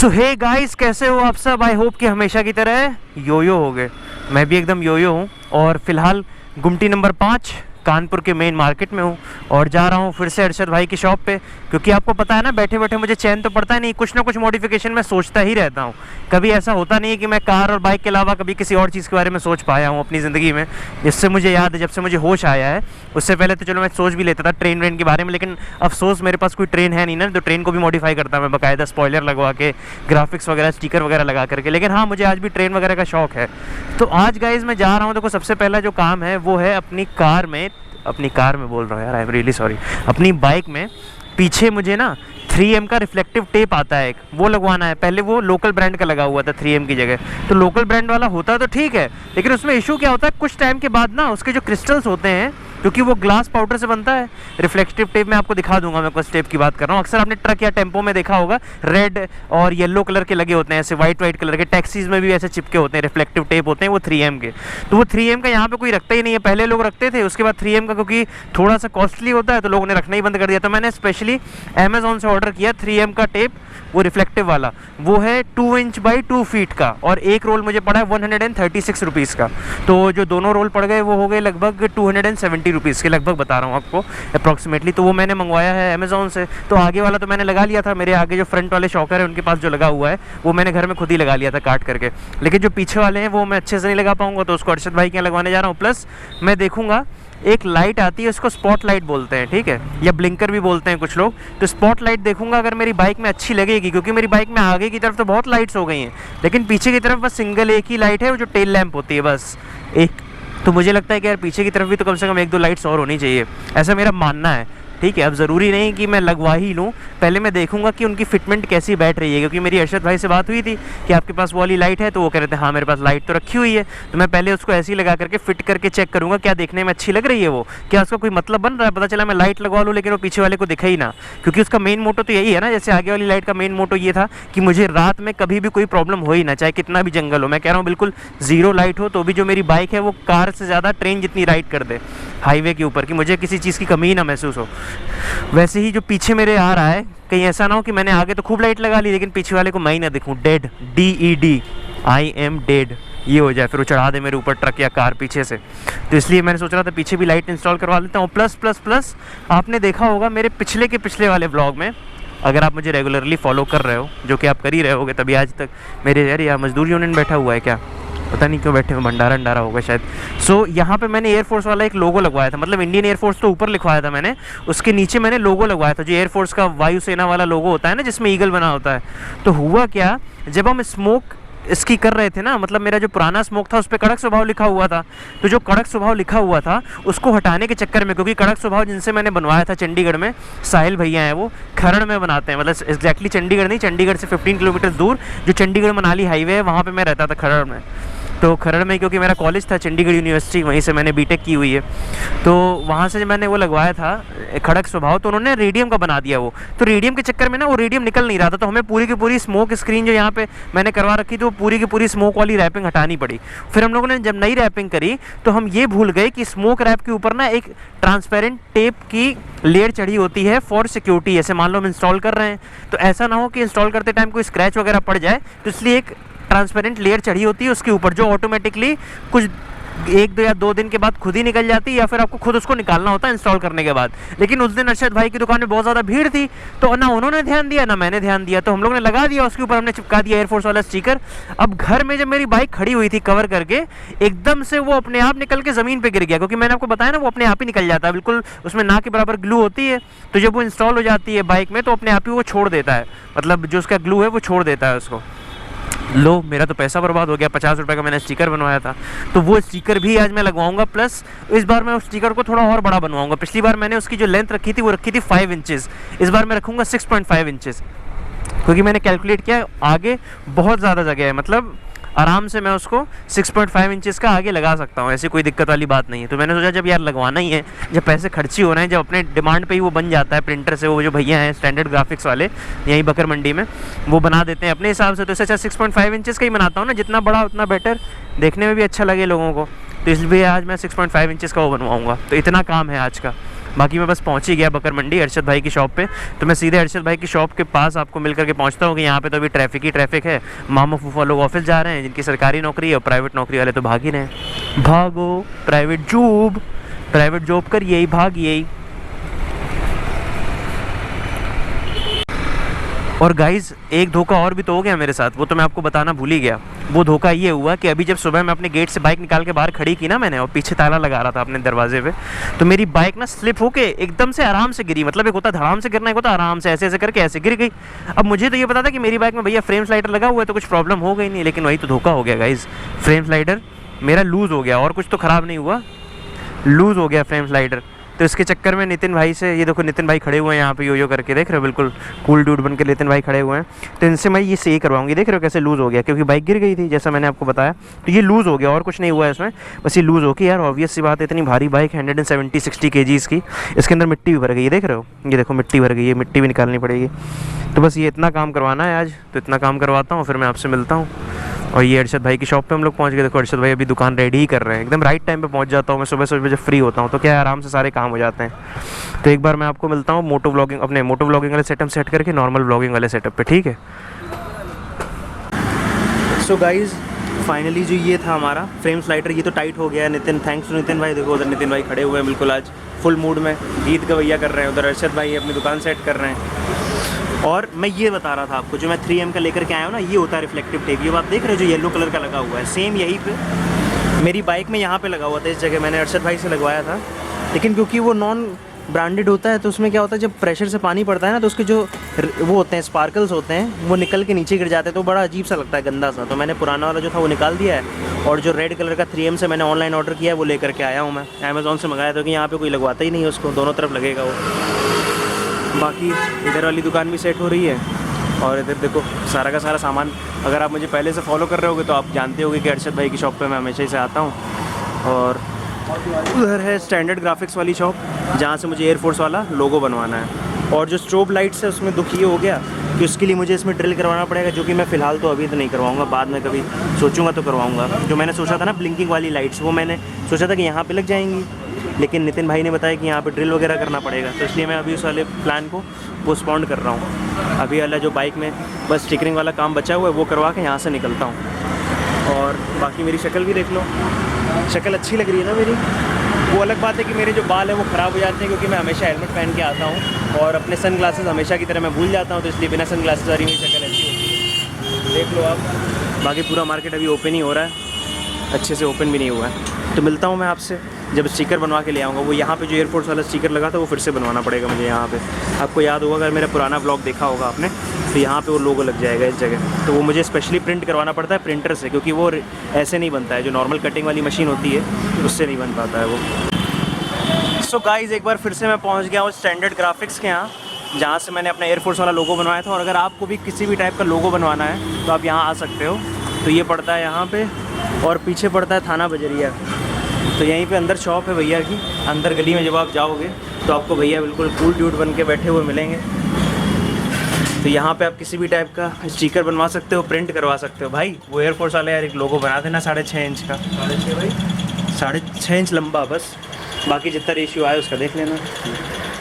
सो hey guys, कैसे हो आप सब? आई होप कि हमेशा की तरह योयो हो गए। मैं भी एकदम योयो हूँ और फिलहाल गुमटी नंबर 5 कानपुर के मेन मार्केट में हूँ और जा रहा हूँ फिर से अरशद भाई की शॉप पे, क्योंकि आपको पता है ना, बैठे बैठे मुझे चैन तो पड़ता ही नहीं। कुछ ना कुछ मॉडिफिकेशन मैं सोचता ही रहता हूँ। कभी ऐसा होता नहीं है कि मैं कार और बाइक के अलावा कभी किसी और चीज़ के बारे में सोच पाया हूँ अपनी ज़िंदगी में। जिससे मुझे याद है, जब से मुझे होश आया है, उससे पहले तो चलो मैं सोच भी लेता था ट्रेन व्रेन के बारे में, लेकिन अफसोस मेरे पास कोई ट्रेन है नहीं ना, तो ट्रेन को भी मॉडिफाई करता मैं बाकायदा, स्पॉइलर लगवा के, ग्राफिक्स वगैरह, स्टिकर वगैरह लगा करके। लेकिन हाँ, मुझे आज भी ट्रेन वगैरह का शौक है। तो आज गाइज मैं जा रहा हूँ। देखो, सबसे पहला जो काम है वो है अपनी कार में बोल रहा हूँ यार, आई एम रियली सॉरी, अपनी बाइक में पीछे मुझे ना 3M का रिफ्लेक्टिव टेप आता है एक, वो लगवाना है। पहले वो लोकल ब्रांड का लगा हुआ था 3M की जगह, तो लोकल ब्रांड वाला होता तो ठीक है, लेकिन उसमें इशू क्या होता है, कुछ टाइम के बाद ना उसके जो क्रिस्टल्स होते हैं, क्योंकि वो ग्लास पाउडर से बनता है। रिफ्लेक्टिव टेप मैं आपको दिखा दूंगा, मैं किस टेप की बात कर रहा हूँ। अक्सर आपने ट्रक या टेम्पो में देखा होगा, रेड और येलो कलर के लगे होते हैं, ऐसे वाइट कलर के। टैक्सीज में भी ऐसे चिपके होते हैं, रिफ्लेक्टिव टेप होते हैं वो 3M के। तो वो 3M का यहाँ पे कोई रखता ही नहीं है। पहले लोग रखते थे, उसके बाद 3M का क्योंकि थोड़ा सा कॉस्टली होता है तो लोगों ने रखना ही बंद कर दिया। तो मैंने स्पेशली अमेजोन से ऑर्डर किया 3M का टेप, वो रिफ्लेक्टिव वाला। वो है 2 इंच बाई 2 फीट का, और एक रोल मुझे पड़ा है 136 रुपीज़ का। तो जो दोनों रोल पड़ गए वो हो गए लगभग 270 रुपीज़ के, लगभग बता रहा हूँ आपको अप्रॉक्सीमेटली। तो वो मैंने मंगवाया है अमेजोन से। तो आगे वाला तो मैंने लगा लिया था, मेरे आगे जो फ्रंट वाले शॉकर है उनके पास जो लगा हुआ है वो मैंने घर में खुद ही लगा लिया था काट करके। लेकिन जो पीछे वाले हैं वो मैं अच्छे से नहीं लगा पाऊँगा, तो उसको अरशद भाई के यहाँ लगवाने जा रहा हूँ। प्लस मैं देखूँगा, एक लाइट आती है, उसको स्पॉट लाइट बोलते हैं, ठीक है, या ब्लिंकर भी बोलते हैं कुछ लोग। तो स्पॉट लाइट देखूंगा अगर मेरी बाइक में अच्छी लगेगी, क्योंकि मेरी बाइक में आगे की तरफ तो बहुत लाइट्स हो गई हैं, लेकिन पीछे की तरफ बस सिंगल एक ही लाइट है, वो जो टेल लैंप होती है बस एक। तो मुझे लगता है कि यार पीछे की तरफ भी तो कम से कम 1-2 लाइट्स और होनी चाहिए, ऐसा मेरा मानना है, ठीक है। अब ज़रूरी नहीं कि मैं लगवा ही लूँ, पहले मैं देखूंगा कि उनकी फिटमेंट कैसी बैठ रही है। क्योंकि मेरी अरशद भाई से बात हुई थी कि आपके पास वो वाली लाइट है, तो वो कह रहे थे हाँ मेरे पास लाइट तो रखी हुई है। तो मैं पहले उसको ऐसे ही लगा करके फिट करके चेक करूँगा क्या देखने में अच्छी लग रही है, वो क्या उसका कोई मतलब बन रहा है। पता चला मैं लाइट लगवा लूँ लेकिन वो पीछे वाले को दिखे ही ना, क्योंकि उसका मेन मोटो तो यही है ना, जैसे आगे वाली लाइट का मेन मोटो ये था कि मुझे रात में कभी भी कोई प्रॉब्लम हो ही ना, चाहे कितना भी जंगल हो। मैं कह रहा हूँ बिल्कुल ज़ीरो लाइट हो, तो भी जो मेरी बाइक है वो कार से ज़्यादा ट्रेन जितनी राइड कर दे हाईवे के ऊपर, कि मुझे किसी चीज़ की कमी ही ना महसूस हो। वैसे ही जो पीछे मेरे आ रहा है, कहीं ऐसा ना हो कि मैंने आगे तो खूब लाइट लगा ली लेकिन पीछे वाले को मैं ही ना दिखूं, dead, DED, I am dead, ये हो जाए, फिर वो चढ़ा दे मेरे ऊपर ट्रक या कार पीछे से। तो इसलिए मैंने सोच रहा था पीछे भी लाइट इंस्टॉल करवा लेता हूँ। प्लस आपने देखा होगा मेरे पिछले वाले ब्लॉग में, अगर आप मुझे रेगुलरली फॉलो कर रहे हो, जो कि आप कर ही रहे होगे तभी आज तक मेरे यार यहाँ मजदूर यूनियन बैठा हुआ है क्या, पता नहीं क्यों बैठे हुए, भंडारा होगा शायद। सो यहाँ पे मैंने एयरफोर्स वाला एक लोगो लगवाया था, मतलब इंडियन एयरफोर्स तो ऊपर लिखवाया था मैंने, उसके नीचे मैंने लोगो लगवाया था, जो एयरफोर्स का वायुसेना वाला लोगो होता है ना, जिसमें ईगल बना होता है। तो हुआ क्या, जब हम स्मोक इसकी कर रहे थे ना, मतलब मेरा जो पुराना स्मोक था उस पर कड़क स्वभाव लिखा हुआ था, तो जो कड़क स्वभाव लिखा हुआ था उसको हटाने के चक्कर में, क्योंकि कड़क स्वभाव जिनसे मैंने बनवाया था चंडीगढ़ में, साहिल भैया हैं, वो खरड़ में बनाते हैं, मतलब एग्जैक्टली चंडीगढ़ नहीं, चंडीगढ़ से 15 किलोमीटर दूर जो चंडीगढ़ मनाली हाईवे है वहाँ पर मैं रहता था, खरड़ में। तो खरड़ में क्योंकि मेरा कॉलेज था चंडीगढ़ यूनिवर्सिटी, वहीं से मैंने बीटेक की हुई है, तो वहाँ से मैंने वो लगवाया था खड़क स्वभाव। तो उन्होंने रेडियम का बना दिया वो, तो रेडियम के चक्कर में ना वो रेडियम निकल नहीं रहा था, तो हमें पूरी की पूरी स्मोक स्क्रीन जो यहाँ पे मैंने करवा रखी थी, वो पूरी की पूरी स्मोक वाली रैपिंग हटानी पड़ी। फिर हम लोगों ने जब नई रैपिंग करी तो हम ये भूल गए कि स्मोक रैप के ऊपर ना एक ट्रांसपेरेंट टेप की लेयर चढ़ी होती है फॉर सिक्योरिटी। ऐसे मान लो हम इंस्टॉल कर रहे हैं, तो ऐसा ना हो कि इंस्टॉल करते टाइम कोई स्क्रैच वगैरह पड़ जाए, तो इसलिए एक ट्रांसपेरेंट लेयर चढ़ी होती है उसके ऊपर, जो ऑटोमेटिकली कुछ 1 या 2 दिन के बाद खुद ही निकल जाती है, या फिर आपको खुद उसको निकालना होता है इंस्टॉल करने के बाद। लेकिन उस दिन अरशद भाई की दुकान में बहुत ज़्यादा भीड़ थी, तो ना उन्होंने ध्यान दिया ना मैंने ध्यान दिया, तो हम लोग ने लगा दिया, उसके ऊपर हमने चिपका दिया एयरफोर्स वाला स्टिकर। अब घर में जब मेरी बाइक खड़ी हुई थी कवर करके, एकदम से वो अपने आप निकल के ज़मीन पर गिर गया, क्योंकि मैंने आपको बताया ना वो अपने आप ही निकल जाता है, बिल्कुल उसमें ना के बराबर ग्लू होती है, तो जब वो इंस्टॉल हो जाती है बाइक में तो अपने आप ही वो छोड़ देता है, मतलब जो उसका ग्लू है वो छोड़ देता है उसको। लो, मेरा तो पैसा बर्बाद हो गया, 50 रुपये का मैंने स्टिकर बनवाया था, तो वो स्टिकर भी आज मैं लगवाऊंगा। प्लस इस बार मैं उस स्टिकर को थोड़ा और बड़ा बनवाऊंगा। पिछली बार मैंने उसकी जो लेंथ रखी थी वो रखी थी 5 इंचेस, इस बार मैं रखूंगा 6.5 इंचेस, क्योंकि मैंने कैलकुलेट किया आगे बहुत ज़्यादा जगह है, मतलब आराम से मैं उसको 6.5 इंचेस का आगे लगा सकता हूँ, ऐसी कोई दिक्कत वाली बात नहीं है। तो मैंने सोचा जब यार लगवाना ही है, जब पैसे खर्ची हो रहे हैं, जब अपने डिमांड पे ही वो बन जाता है प्रिंटर से, वो जो भैया हैं स्टैंडर्ड ग्राफिक्स वाले यहीं बकर मंडी में, वो बना देते हैं अपने हिसाब से, तो इससे अच्छा 6.5 इंचेस का ही बनाता हूँ ना, जितना बड़ा उतना बेटर, देखने में भी अच्छा लगे लोगों को। तो इसलिए आज मैं 6.5 इंचेस का वो बनवाऊँगा। तो इतना काम है आज का। बाकी मैं बस पहुंच ही गया बकर मंडी अरशद भाई की शॉप पे। तो मैं सीधे अरशद भाई की शॉप के पास आपको मिल करके पहुंचता हूँ कि यहाँ पे तो अभी ट्रैफिक ही ट्रैफिक है। मामा फूफा लोग ऑफिस जा रहे हैं, जिनकी सरकारी नौकरी है, और प्राइवेट नौकरी वाले तो भाग ही रहे हैं। भागो प्राइवेट जॉब कर, यही भाग यही। और गाइज़ एक धोखा और भी तो हो गया मेरे साथ, वो तो मैं आपको बताना भूल ही गया। वो धोखा ये हुआ कि अभी जब सुबह मैं अपने गेट से बाइक निकाल के बाहर खड़ी की ना मैंने, और पीछे ताला लगा रहा था अपने दरवाजे पे, तो मेरी बाइक ना स्लिप होके एकदम से आराम से गिरी। मतलब एक होता धड़ाम से गिरना, एक होता आराम से, ऐसे ऐसे करके ऐसे गिर गई। अब मुझे तो ये पता था कि मेरी बाइक में भैया फ्रेम स्लाइडर लगा हुआ है तो कुछ प्रॉब्लम हो गई नहीं, लेकिन वही तो धोखा हो गया गाइज़। फ्रेम स्लाइडर मेरा लूज़ हो गया, और कुछ तो ख़राब नहीं हुआ, लूज़ हो गया फ्रेम स्लाइडर। तो इसके चक्कर में नितिन भाई से, ये देखो नितिन भाई खड़े हुए हैं यहाँ पे यो करके, देख रहे हो, बिल्कुल कूल डूड बन के नितिन भाई खड़े हुए हैं। तो इनसे मैं ये सही करवाऊंगी। देख रहे हो कैसे लूज़ हो गया, क्योंकि बाइक गिर गई थी जैसा मैंने आपको बताया। तो ये लूज़ हो गया, और कुछ नहीं हुआ है इसमें, बस ये लूज़ हो गई। यार ऑब्वियस सी बात है, इतनी भारी बाइक 170-60 kgs की, इसके अंदर मिट्टी भी भर गई है, देख रहे हो, ये देखो मिट्टी भर गई है, मिट्टी भी निकालनी पड़ेगी। तो बस ये इतना काम करवाना है आज, तो इतना काम करवाता हूँ, फिर मैं आपसे मिलता हूँ। और ये अरशद भाई की शॉप पे हम लोग पहुंच गए। देखो अरशद भाई अभी दुकान रेडी ही कर रहे हैं, एकदम राइट टाइम पे पहुंच जाता हूँ मैं। सुबह सुबह जब फ्री होता हूँ तो क्या आराम से सारे काम हो जाते हैं। तो एक बार मैं आपको मिलता हूँ मोटो व्लॉगिंग वाले सेटअप सेट करके नॉर्मल व्लॉगिंग वाले सेटअप पे, ठीक है। सो गाइज़ फाइनली जो ये था हमारा फ्रेम स्लाइडर, ये तो टाइट हो गया है। नितिन, थैंक्स टू नितिन भाई। देखो उधर नितिन भाई खड़े हुए हैं बिल्कुल आज फुल मूड में, गीत गवैया कर रहे हैं। उधर अरशद भाई अपनी दुकान सेट कर रहे हैं। और मैं ये बता रहा था आपको, जो मैं 3M का लेकर के आया हूँ ना, ये होता है रिफ्लेक्टिव टेप। ये आप देख रहे हो जो येलो कलर का लगा हुआ है, सेम यहीं पे मेरी बाइक में यहाँ पे लगा हुआ था। इस जगह मैंने अरशद भाई से लगवाया था, लेकिन क्योंकि वो नॉन ब्रांडेड होता है तो उसमें क्या होता है, जब प्रेशर से पानी पड़ता है ना, तो उसके जो वो होते हैं स्पार्कल्स होते हैं, वो निकल के नीचे गिर जाते हैं, तो बड़ा अजीब सा लगता है, गंदा सा। तो मैंने पुराना वाला जो था वो निकाल दिया है, और जो रेड कलर का 3M से मैंने ऑनलाइन ऑर्डर किया है वो लेकर के आया हूँ मैं। अमेज़ॉन से मंगाया था कि यहाँ पे कोई लगवाता ही नहीं है उसको, दोनों तरफ लगेगा वो। बाकी इधर वाली दुकान भी सेट हो रही है, और इधर देखो सारा का सारा सामान। अगर आप मुझे पहले से फॉलो कर रहे होगे तो आप जानते होगे कि अरशद भाई की शॉप पे मैं हमेशा ही से आता हूँ। और उधर है स्टैंडर्ड ग्राफिक्स वाली शॉप, जहाँ से मुझे एयरफोर्स वाला लोगो बनवाना है। और जो स्ट्रोब लाइट्स है उसमें दुख ये हो गया कि उसके लिए मुझे इसमें ड्रिल करवाना पड़ेगा, जो कि मैं फ़िलहाल तो अभी तो नहीं करवाऊंगा, बाद में कभी सोचूंगा तो करवाऊंगा। जो मैंने सोचा था ना ब्लिंकिंग वाली लाइट्स, वो मैंने सोचा था कि यहाँ पे लग जाएंगी, लेकिन नितिन भाई ने बताया कि यहाँ पे ड्रिल वगैरह करना पड़ेगा, तो इसलिए मैं अभी उस वाले प्लान को पोस्टपोन कर रहा हूँ। अभी वाला जो बाइक में बस स्टिकरिंग वाला काम बचा हुआ है वो करवा के यहाँ से निकलता हूँ। और बाकी मेरी शक्ल भी देख लो, शक्ल अच्छी लग रही है ना मेरी। वो अलग बात है कि मेरे जो बाल हैं वो ख़राब हो जाते हैं, क्योंकि मैं हमेशा हेलमेट पहन के आता हूँ, और अपने सन ग्लासेस हमेशा की तरह मैं भूल जाता हूँ, तो इसलिए बिना सन ग्लासेस वाली मेरी शक्ल अच्छी होती है, देख लो आप। बाकी पूरा मार्केट अभी ओपन ही हो रहा है, अच्छे से ओपन भी नहीं हुआ है। तो मिलता हूँ मैं आपसे जब स्टिकर बनवा के ले आऊँगा। वो यहाँ पे जो एयरफोर्स वाला स्टिकर लगा था वो फिर से बनवाना पड़ेगा मुझे यहाँ पे। आपको याद होगा, अगर मेरा पुराना ब्लॉग देखा होगा आपने, तो यहाँ पे वो लोगो लग जाएगा इस जगह। तो वो मुझे स्पेशली प्रिंट करवाना पड़ता है प्रिंटर से, क्योंकि वो ऐसे नहीं बनता है, जो नॉर्मल कटिंग वाली मशीन होती है उससे नहीं बन पाता है वो। सो गाइज़ एक बार फिर से मैं पहुँच गया हूँ स्टैंडर्ड ग्राफिक्स के यहाँ, जहाँ से मैंने अपना एयरफोर्स वाला लोगो बनवाया था। और अगर आपको भी किसी भी टाइप का लोगो बनवाना है तो आप यहाँ आ सकते हो। तो ये पड़ता है यहाँ पे, और पीछे पड़ता है थाना बजरिया। तो यहीं पे अंदर शॉप है भैया की, अंदर गली में जब आप जाओगे तो आपको भैया बिल्कुल कूल ड्यूड बन के बैठे हुए मिलेंगे। तो यहाँ पे आप किसी भी टाइप का स्टिकर बनवा सकते हो, प्रिंट करवा सकते हो। भाई वो एयरफोर्स वाले यार एक लोगो बना देना 6.5 इंच का, 6.5 भाई 6.5 इंच लंबा, बस बाकी जितना रेशियो आया उसका देख लेना।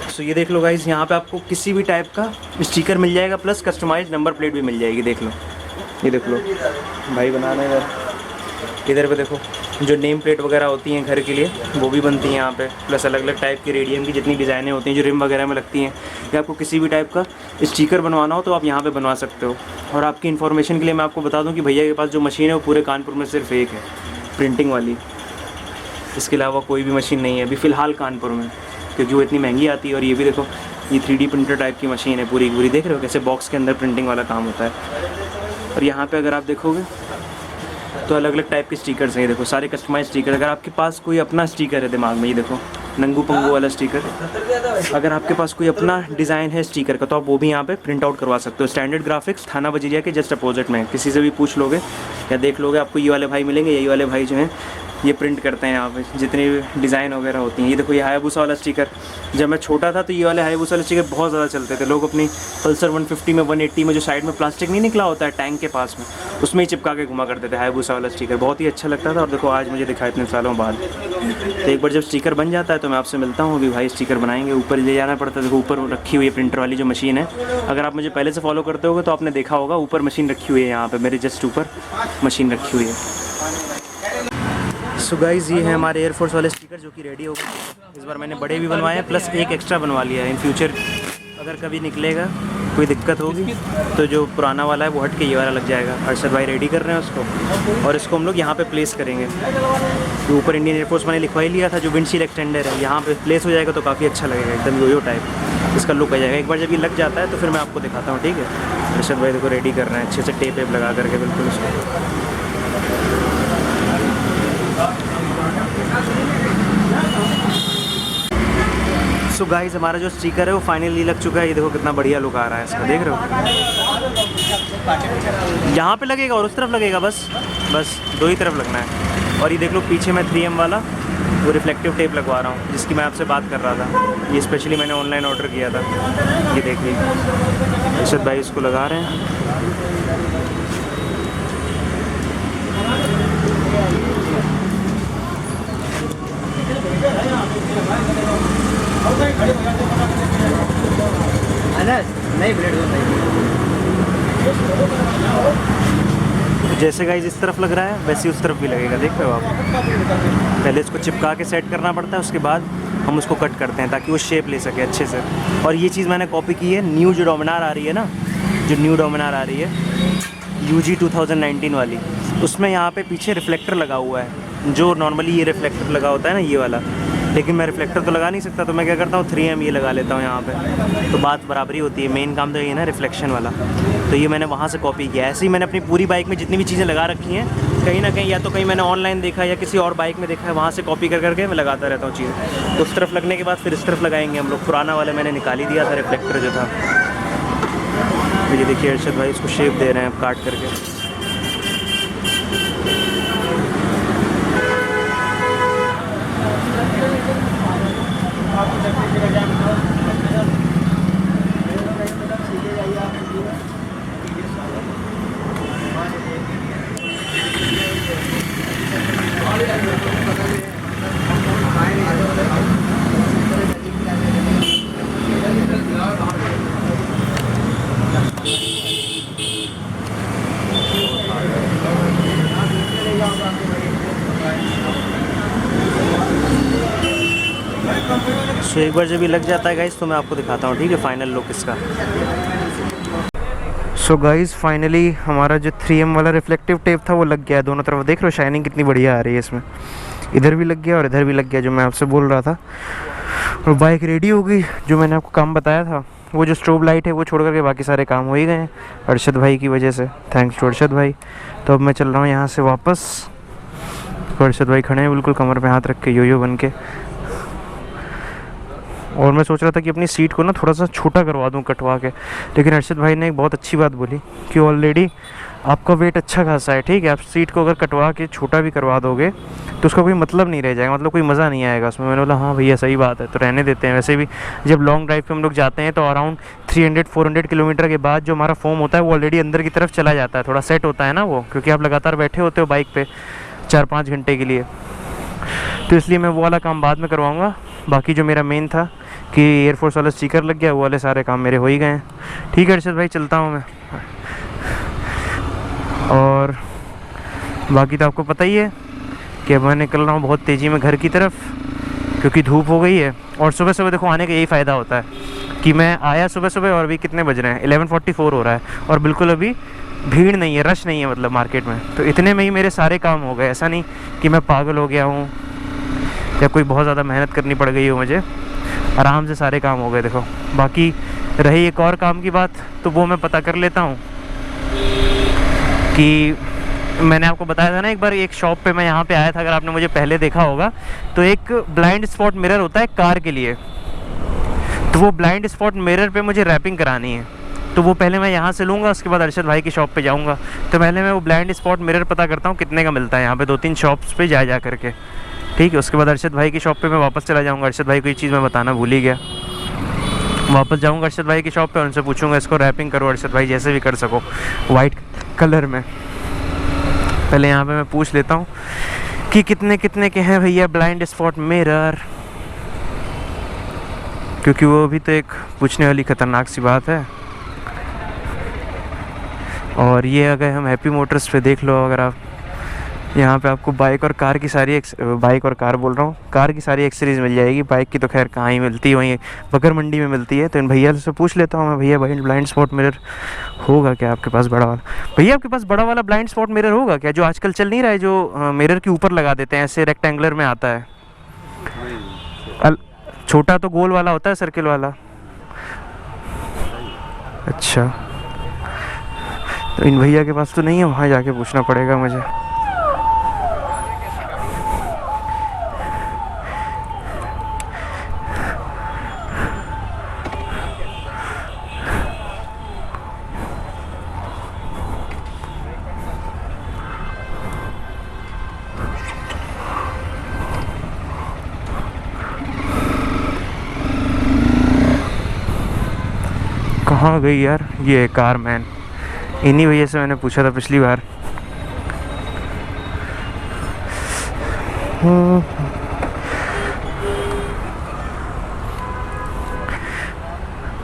सो ये देख लो गाइस, यहाँ पे आपको किसी भी टाइप का स्टिकर मिल जाएगा, प्लस कस्टमाइज नंबर प्लेट भी मिल जाएगी। देख लो, ये देख लो भाई बना रहे हैं। इधर पे देखो जो नेम प्लेट वगैरह होती हैं घर के लिए वो भी बनती हैं यहाँ पे, प्लस अलग अलग टाइप की रेडियम की जितनी डिज़ाइनें होती हैं जो रिम वगैरह में लगती हैं, या आपको किसी भी टाइप का स्टिकर बनवाना हो तो आप यहाँ पे बनवा सकते हो। और आपकी इन्फॉर्मेशन के लिए मैं आपको बता दूँ कि भैया के पास जो मशीन है वो पूरे कानपुर में सिर्फ एक है, प्रिंटिंग वाली। इसके अलावा कोई भी मशीन नहीं है अभी फ़िलहाल कानपुर में, क्योंकि वो इतनी महंगी आती है। और ये भी देखो, ये 3D प्रिंटर टाइप की मशीन है पूरी पूरी, देख रहे हो कैसे बॉक्स के अंदर प्रिंटिंग वाला काम होता है। और यहाँ पे अगर आप देखोगे तो अलग अलग टाइप के स्टिकर्स हैं, ये देखो सारे कस्टमाइज स्टिकर। अगर आपके पास कोई अपना स्टिकर है दिमाग में, ये देखो नंगू पंगू वाला स्टिकर, अगर आपके पास कोई अपना डिज़ाइन है स्टिकर का तो आप वो भी यहाँ पे प्रिंट आउट करवा सकते हो। स्टैंडर्ड ग्राफिक्स थाना बजिरिया के जस्ट अपोजिट में, किसी से भी पूछ लोगे या देख लोगे आपको ये वाले भाई मिलेंगे। यही वाले भाई जो हैं ये प्रिंट करते हैं यहाँ पे जितनी भी डिज़ाइन वगैरह होती हैं। ये देखो ये हायाबुसा वाला स्टिकर, जब मैं छोटा था तो ये वाले हायाबुसा वाले स्टिकर बहुत ज़्यादा चलते थे। लोग अपनी पल्सर 150 में 180 में जो साइड में प्लास्टिक नहीं निकला होता है टैंक के पास में, उसमें ही चिपका के घुमा करते थे हायाबुसा वाला स्टिकर। बहुत ही अच्छा लगता था। और देखो आज मुझे दिखा इतने सालों बाद। तो एक बार जब स्टिकर बन जाता है तो मैं आपसे मिलता हूँ। अभी भाई स्टिकर बनाएंगे, ऊपर ले जाना पड़ता है। देखो ऊपर रखी हुई है प्रिंटर वाली जो मशीन है, अगर आप मुझे पहले से फॉलो करते होगे तो आपने देखा होगा ऊपर मशीन रखी हुई है। यहाँ पे मेरे जस्ट ऊपर मशीन रखी हुई है। सो गाइज़ ये है हमारे एयरफोर्स वाले स्टिकर जो कि रेडी हो गए। इस बार मैंने बड़े भी बनवाए हैं प्लस एक एक्स्ट्रा बनवा लिया है। इन फ्यूचर अगर कभी निकलेगा कोई दिक्कत होगी तो जो पुराना वाला है वो हट के ये वाला लग जाएगा। अरशद भाई रेडी कर रहे हैं उसको, और इसको हम लोग यहाँ पे प्लेस करेंगे। तो ऊपर इंडियन एयरफोर्स मैंने लिखवा ही लिया था, जो विंडशील्ड एक्सटेंडर है यहाँ पे प्लेस हो जाएगा तो काफ़ी अच्छा लगेगा, एकदम योयो टाइप इसका लुक आ जाएगा। एक बार जब ये लग जाता है तो फिर मैं आपको दिखाता हूँ, ठीक है। अरशद भाई देखो रेडी कर रहे हैं अच्छे से टेप वेप लगा करके बिल्कुल उसको। सो गाइस हमारा जो स्टिकर है वो फाइनली लग चुका है। ये देखो कितना बढ़िया लुक आ रहा है इसका, देख रहे हो। यहाँ पे लगेगा और उस तरफ लगेगा, बस दो ही तरफ लगना है। और ये देख लो पीछे मैं 3M वाला वो रिफ्लेक्टिव टेप लगवा रहा हूँ जिसकी मैं आपसे बात कर रहा था। ये स्पेशली मैंने ऑनलाइन ऑर्डर किया था। ये देख लीजिए अरशद भाई इसको लगा रहे हैं। जैसे गाइस इस तरफ लग रहा है वैसे उस तरफ भी लगेगा, देख रहे हो आप। पहले इसको चिपका के सेट करना पड़ता है, उसके बाद हम उसको कट करते हैं ताकि वो शेप ले सके अच्छे से। और ये चीज़ मैंने कॉपी की है न्यू जो डोमिनार आ रही है ना, जो न्यू डोमिनार आ रही है UG 2019 वाली, उसमें यहाँ पे पीछे रिफ्लेक्टर लगा हुआ है। जो नॉर्मली ये रिफ्लेक्टर लगा होता है ना ये वाला, लेकिन मैं रिफ्लेक्टर तो लगा नहीं सकता, तो मैं क्या करता हूँ 3M ये लगा लेता हूँ यहाँ पे, तो बात बराबरी होती है। मेन काम तो ये ना रिफ्लेक्शन वाला, तो ये मैंने वहाँ से कॉपी किया। ऐसे ही मैंने अपनी पूरी बाइक में जितनी भी चीज़ें लगा रखी हैं, कहीं ना कहीं या तो कहीं मैंने ऑनलाइन देखा या किसी और बाइक में देखा है, वहाँ से कॉपी कर करके मैं लगाता रहता हूँ चीज़ें। तो उस तरफ लगने के बाद फिर इस तरफ लगाएंगे हम लोग। पुराना वाला मैंने निकाल ही दिया था रिफ्लेक्टर जो था। तो ये देखिए अरशद भाई इसको शेप दे रहे हैं काट करके। सो एक बार जब ये लग जाता है गाइस तो मैं आपको दिखाता हूँ, ठीक है, फाइनल लुक इसका। सो गाइस फाइनली हमारा जो 3M वाला रिफ्लेक्टिव टेप था वो लग गया है दोनों तरफ। देख रहे हो शाइनिंग कितनी बढ़िया आ रही है इसमें। इधर भी लग गया और इधर भी लग गया जो मैं आपसे बोल रहा था। और बाइक रेडी हो गई। जो मैंने आपको काम बताया था, वो जो स्ट्रोब लाइट है वो छोड़ करके बाकी सारे काम हो ही गए हैं अरशद भाई की वजह से। थैंक्स टू अरशद भाई। तो अब मैं चल रहा हूँ यहाँ से वापस। अरशद भाई खड़े हैं बिल्कुल कमर पे हाथ रख के योयो बन के। और मैं सोच रहा था कि अपनी सीट को ना थोड़ा सा छोटा करवा दूं कटवा के, लेकिन अरशद भाई ने एक बहुत अच्छी बात बोली कि ऑलरेडी आपका वेट अच्छा खासा है, ठीक है, आप सीट को अगर कटवा के छोटा भी करवा दोगे तो उसका कोई मतलब नहीं रह जाएगा, मतलब कोई मज़ा नहीं आएगा उसमें। मैंने बोला हाँ भैया सही बात है, तो रहने देते हैं। वैसे भी जब लॉन्ग ड्राइव पे हम लोग जाते हैं तो अराउंड 300-400 किलोमीटर के बाद जो हमारा फोम होता है वो ऑलरेडी अंदर की तरफ चला जाता है, थोड़ा सेट होता है ना वो, क्योंकि आप लगातार बैठे होते हो बाइक पर 4-5 घंटे के लिए। तो इसलिए मैं वो वाला काम बाद में करवाऊँगा। बाकी जो मेरा मेन था कि एयरफोर्स वाला स्टिकर लग गया, वो वाले सारे काम मेरे हो ही गए हैं। ठीक है अरशद भाई चलता हूँ मैं। और बाकी तो आपको पता ही है कि मैं निकल रहा हूँ बहुत तेज़ी में घर की तरफ, क्योंकि धूप हो गई है। और सुबह सुबह देखो आने का यही फ़ायदा होता है कि मैं आया सुबह सुबह और अभी कितने बज रहे हैं, 11:44 हो रहा है और बिल्कुल अभी भीड़ नहीं है, रश नहीं है मतलब मार्केट में। तो इतने में ही मेरे सारे काम हो गए। ऐसा नहीं कि मैं पागल हो गया हूँ या कोई बहुत ज़्यादा मेहनत करनी पड़ गई हो मुझे, आराम से सारे काम हो गए देखो। बाकी रही एक और काम की बात, तो वो मैं पता कर लेता हूँ कि मैंने आपको बताया था ना एक बार एक शॉप पे मैं यहाँ पे आया था, अगर आपने मुझे पहले देखा होगा तो एक ब्लाइंड स्पॉट मिरर होता है कार के लिए, तो वो ब्लाइंड स्पॉट मिरर पे मुझे रैपिंग करानी है। तो वो पहले मैं यहाँ से लूँगा, उसके बाद अरशद भाई की शॉप पे जाऊँगा। तो पहले मैं वो ब्लाइंड स्पॉट मिरर पता करता हूँ कितने का मिलता है यहाँ पे, 2-3 शॉप्स पे जा करके, ठीक है। उसके बाद अरशद भाई की शॉप पे मैं वापस चला जाऊँगा। अरशद भाई को ये चीज़ मैं बताना भूल ही गया। वापस जाऊँगा अरशद भाई की शॉप पे, उनसे पूछूंगा इसको रैपिंग करो अरशद भाई, जैसे भी कर सको वाइट कलर में। पहले यहाँ पे मैं पूछ लेता हूँ कि कितने कितने के हैं भैया ब्लाइंड स्पॉट मिरर, क्योंकि वो भी तो एक पूछने वाली ख़तरनाक सी बात है। और ये अगर हम हैप्पी मोटर्स पे देख लो, अगर आप यहाँ पे आपको बाइक और कार की सारी बाइक और कार बोल रहा हूँ, कार की सारी एक्सेसरीज मिल जाएगी। बाइक की तो खैर कहाँ ही मिलती है, वहीं बकर मंडी में मिलती है। तो इन भैया से पूछ लेता हूँ मैं, भैया ब्लाइंड स्पॉट मिरर होगा क्या आपके पास बड़ा वाला? भैया आपके पास बड़ा वाला ब्लाइंड स्पॉट मिरर होगा क्या, जो आजकल चल नहीं रहा है, जो मिरर के ऊपर लगा देते हैं, ऐसे रेक्टेंगुलर में आता है? छोटा तो गोल वाला होता है, सर्किल वाला। अच्छा, तो इन भैया के पास तो नहीं है, वहाँ जाके पूछना पड़ेगा मुझे। कहाँ गई यार ये कार मैन? इन्हीं वजह से मैंने पूछा था पिछली बार।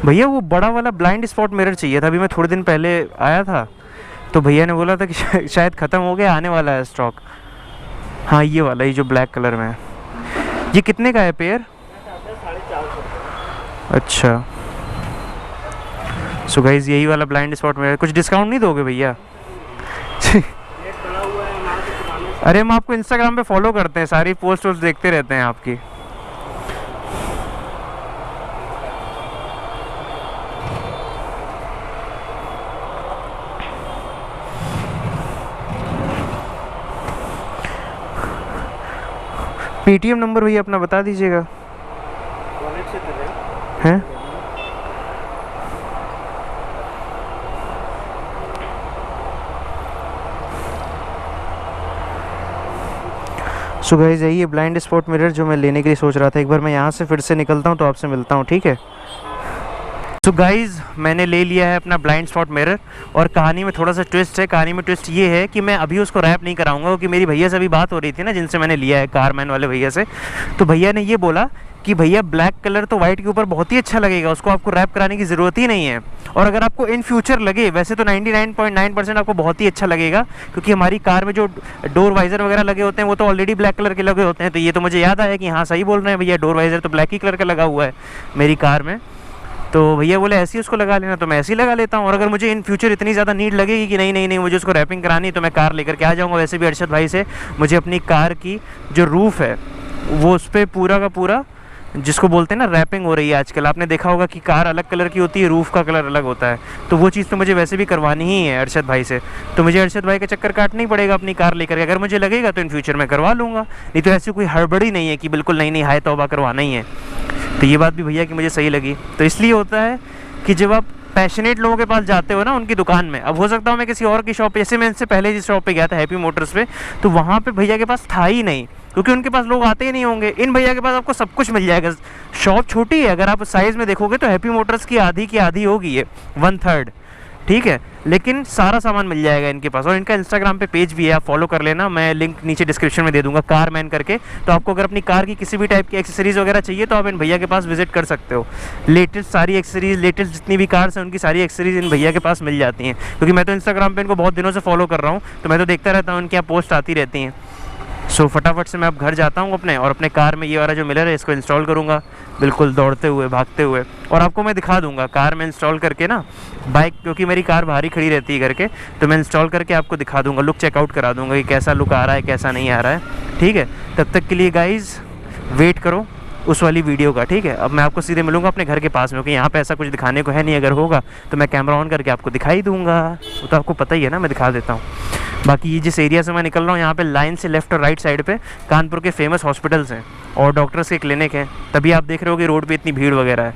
भैया वो बड़ा वाला ब्लाइंड स्पॉट मिरर चाहिए था। अभी मैं थोड़े दिन पहले आया था तो भैया ने बोला था कि शायद ख़त्म हो गया, आने वाला है स्टॉक। हाँ ये वाला, ये जो ब्लैक कलर में है। ये कितने का है पेयर? 450। अच्छा, सो गाइज यही वाला ब्लाइंड स्पॉट में कुछ डिस्काउंट नहीं दोगे भैया? अरे हम आपको इंस्टाग्राम पे फॉलो करते हैं, सारी पोस्ट वोस्ट देखते रहते हैं आपकी। पेटीएम नंबर भैया अपना बता दीजिएगा। हैं? सो गाइस यही है ब्लाइंड स्पॉट मिरर जो मैं लेने के लिए सोच रहा था। एक बार मैं यहाँ से फिर से निकलता हूँ तो आपसे मिलता हूँ, ठीक है? सो गाइज़ मैंने ले लिया है अपना ब्लाइंड स्पॉट मिरर, और कहानी में थोड़ा सा ट्विस्ट है। कहानी में ट्विस्ट ये है कि मैं अभी उसको रैप नहीं कराऊंगा, क्योंकि मेरी भैया से अभी बात हो रही थी ना, जिनसे मैंने लिया है कारमैन वाले भैया से। तो भैया ने ये बोला कि भैया ब्लैक कलर तो वाइट के ऊपर बहुत ही अच्छा लगेगा, उसको आपको रैप कराने की ज़रूरत ही नहीं है। और अगर आपको इन फ्यूचर लगे, वैसे तो 99.9% आपको बहुत ही अच्छा लगेगा, क्योंकि हमारी कार में जो डोर वाइज़र वगैरह लगे होते हैं वो तो ऑलरेडी ब्लैक कलर के लगे होते हैं। तो ये तो मुझे याद आया कि हाँ सही बोल रहे हैं भैया, डोर वाइज़र तो ब्लैक ही कलर का लगा हुआ है मेरी कार में। तो भैया बोले ऐसे ही उसको लगा लेना, तो मैं ऐसे ही लगा लेता हूँ। और अगर मुझे इन फ्यूचर इतनी ज़्यादा नीड लगेगी कि नहीं मुझे उसको रैपिंग करानी है, तो मैं कार लेकर के आ जाऊँगा। वैसे भी अरशद भाई से मुझे अपनी कार की जो रूफ़ है वो उस पर पूरा का पूरा, जिसको बोलते हैं ना रैपिंग हो रही है आजकल, आपने देखा होगा कि कार अलग कलर की होती है, रूफ़ का कलर अलग होता है। तो वो चीज़ तो मुझे वैसे भी करवानी ही है अरशद भाई से। तो मुझे अरशद भाई का चक्कर काटना ही पड़ेगा अपनी कार लेकर के। अगर मुझे लगेगा तो इन फ्यूचर मैं करवा लूँगा, नहीं तो ऐसी कोई हड़बड़ी नहीं है कि बिल्कुल नहीं हाय तौबा करवाना ही है। तो ये बात भी भैया की मुझे सही लगी। तो इसलिए होता है कि जब आप पैशनेट लोगों के पास जाते हो ना उनकी दुकान में, अब हो सकता हूँ मैं किसी और की शॉप पे, जैसे मैं इनसे पहले जिस शॉप पे गया था हैप्पी मोटर्स पे, तो वहाँ पे भैया के पास था ही नहीं, क्योंकि उनके पास लोग आते ही नहीं होंगे। इन भैया के पास आपको सब कुछ मिल जाएगा। शॉप छोटी है, अगर आप साइज़ में देखोगे तो हैप्पी मोटर्स की आधी होगी ये, 1/3, ठीक है, लेकिन सारा सामान मिल जाएगा इनके पास। और इनका इंस्टाग्राम पे पेज भी है, आप फॉलो कर लेना, मैं लिंक नीचे डिस्क्रिप्शन में दे दूंगा, कारमैन करके। तो आपको अगर अपनी कार की किसी भी टाइप की एक्सेसरीज़ वगैरह चाहिए तो आप इन भैया के पास विजिट कर सकते हो। लेटेस्ट सारी एक्सेसरीज़, लेटेस्ट जितनी भी कार्स हैं उनकी सारी एक्सेसरीज़ इन भैया के पास मिल जाती हैं, क्योंकि मैं तो इंस्टाग्राम पर इनको बहुत दिनों से फॉलो कर रहा हूँ, तो मैं तो देखता रहता हूँ, उनकी यहाँ पोस्ट आती रहती हैं। सो फटाफट से मैं अब घर जाता हूँ अपने, और अपने कार में ये वाला जो मिरर है इसको इंस्टॉल करूँगा, बिल्कुल दौड़ते हुए भागते हुए, और आपको मैं दिखा दूँगा कार में इंस्टॉल करके ना, बाइक, क्योंकि मेरी कार बाहर ही खड़ी रहती है घर के, तो मैं इंस्टॉल करके आपको दिखा दूँगा, लुक चेकआउट करा दूँगा कि कैसा लुक आ रहा है कैसा नहीं आ रहा है, ठीक है। तब तक के लिए गाइज़ वेट करो उस वाली वीडियो का, ठीक है। अब मैं आपको सीधे मिलूंगा अपने घर के पास में, क्योंकि यहाँ पे ऐसा कुछ दिखाने को है नहीं, अगर होगा तो मैं कैमरा ऑन करके आपको दिखाई दूँगा, वो तो आपको पता ही है ना, मैं दिखा देता हूँ। बाकी ये जिस एरिया से मैं निकल रहा हूँ यहाँ पे लाइन से लेफ्ट और राइट साइड पे कानपुर के फेमस हॉस्पिटल्स हैं और डॉक्टर्स के क्लिनिक हैं, तभी आप देख रहे हो कि रोड पे इतनी भीड़ वगैरह है।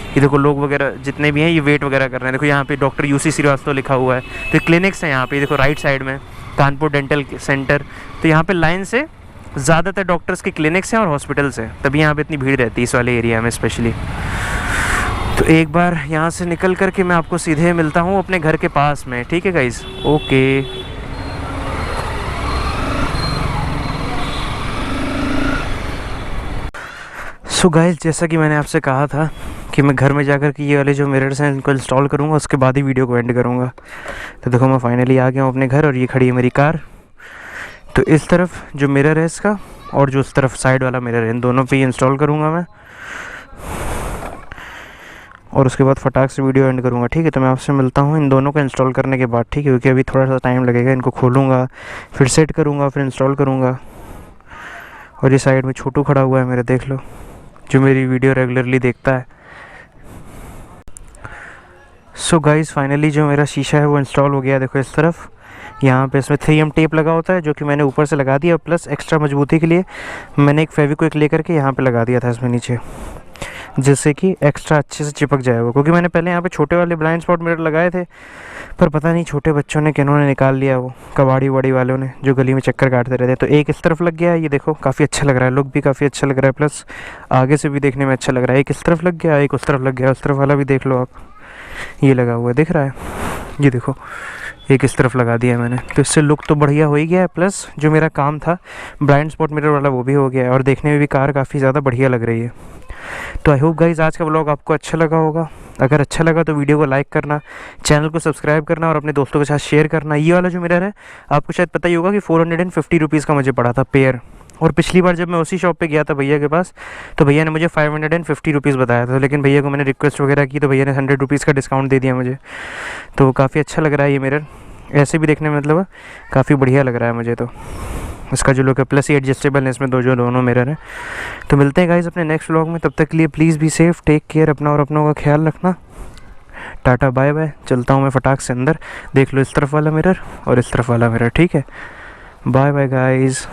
ये देखो लोग वगैरह जितने भी हैं ये वेट वगैरह कर रहे हैं। देखो यहाँ पे डॉक्टर यूसी श्रीवास्तव लिखा हुआ है। तो क्लिनिक्स हैं यहाँ पे, देखो राइट साइड में कानपुर डेंटल सेंटर। तो यहाँ पे लाइन से ज़्यादातर डॉक्टर्स के क्लिनिक्स हैं और हॉस्पिटल्स हैं, तभी यहाँ पे इतनी भीड़ रहती है इस वाले एरिया में स्पेशली। तो एक बार यहाँ से निकल कर के मैं आपको सीधे मिलता हूँ अपने घर के पास में, ठीक है गाइज़? ओके। सो गाइस, जैसा कि मैंने आपसे कहा था कि मैं घर में जाकर के ये वाले जो मिरर्स हैं इनको इंस्टॉल करूँगा, उसके बाद ही वीडियो को एंड करूँगा। तो देखो मैं फाइनली आ गया हूँ अपने घर और ये खड़ी है मेरी कार। तो इस तरफ जो मिरर है इसका और जो उस तरफ साइड वाला मिरर है, इन दोनों पे ही इंस्टॉल करूँगा मैं और उसके बाद फटाक से वीडियो एंड करूँगा, ठीक है? तो मैं आपसे मिलता हूँ इन दोनों को इंस्टॉल करने के बाद, ठीक है? क्योंकि अभी थोड़ा सा टाइम लगेगा, इनको खोलूँगा फिर सेट करूँगा फिर इंस्टॉल करूँगा। और ये साइड में छोटू खड़ा हुआ है मेरे, देख लो, जो मेरी वीडियो रेगुलरली देखता है। सो गाइस, फाइनली जो मेरा शीशा है वो इंस्टॉल हो गया। देखो इस तरफ यहाँ पे इसमें 3M टेप लगा होता है जो कि मैंने ऊपर से लगा दिया, प्लस एक्स्ट्रा मजबूती के लिए मैंने एक फेविक्विक लेकर के यहाँ पे लगा दिया था इसमें नीचे, जिससे कि एक्स्ट्रा अच्छे से चिपक जाए वो। क्योंकि मैंने पहले यहाँ पे छोटे वाले ब्लाइंड स्पॉट मिरर लगाए थे, पर पता नहीं छोटे बच्चों ने किन्होंने निकाल लिया, वो कबाड़ी वाड़ी वालों ने, जो गली में चक्कर काटते रहते। तो एक इस तरफ लग गया है, ये देखो काफ़ी अच्छा लग रहा है, लुक भी काफ़ी अच्छा लग रहा है, प्लस आगे से भी देखने में अच्छा लग रहा है। एक इस तरफ लग गया, एक उस तरफ लग गया, उस तरफ वाला भी देख लो आप, ये लगा हुआ है, दिख रहा है? ये देखो एक इस तरफ लगा दिया है मैंने, तो इससे लुक तो बढ़िया हो ही गया है, प्लस जो मेरा काम था ब्लाइंड स्पॉट मिरर वाला वो भी हो गया है और देखने में भी कार काफ़ी ज़्यादा बढ़िया लग रही है। तो आई होप गाइज आज का व्लॉग आपको अच्छा लगा होगा। अगर अच्छा लगा तो वीडियो को लाइक करना, चैनल को सब्सक्राइब करना और अपने दोस्तों के साथ शेयर करना। ये वाला जो मिरर है आपको शायद पता ही होगा कि 450 रुपीज़ का मुझे पड़ा था पेयर, और पिछली बार जब मैं उसी शॉप पे गया था भैया के पास, तो भैया ने मुझे 550 रुपीज़ बताया था, लेकिन भैया को मैंने रिक्वेस्ट वगैरह की तो भैया ने 100 रुपीज़ का डिस्काउंट दे दिया मुझे। तो काफ़ी अच्छा लग रहा है ये मिरर, ऐसे भी देखने में मतलब काफ़ी बढ़िया लग रहा है मुझे। तो इसका जो लुक है, प्लस ये एडजस्टेबल है इसमें दोनों मिरर हैं। तो मिलते हैं गाइज अपने नेक्स्ट व्लॉग में, तब तक के लिए please be safe, take care अपना और अपनों का ख्याल रखना। टाटा बाय बाय, चलता हूँ मैं फटाक से अंदर। देख लो इस तरफ वाला मिरर और इस तरफ वाला मिरर, ठीक है? Bye bye guys.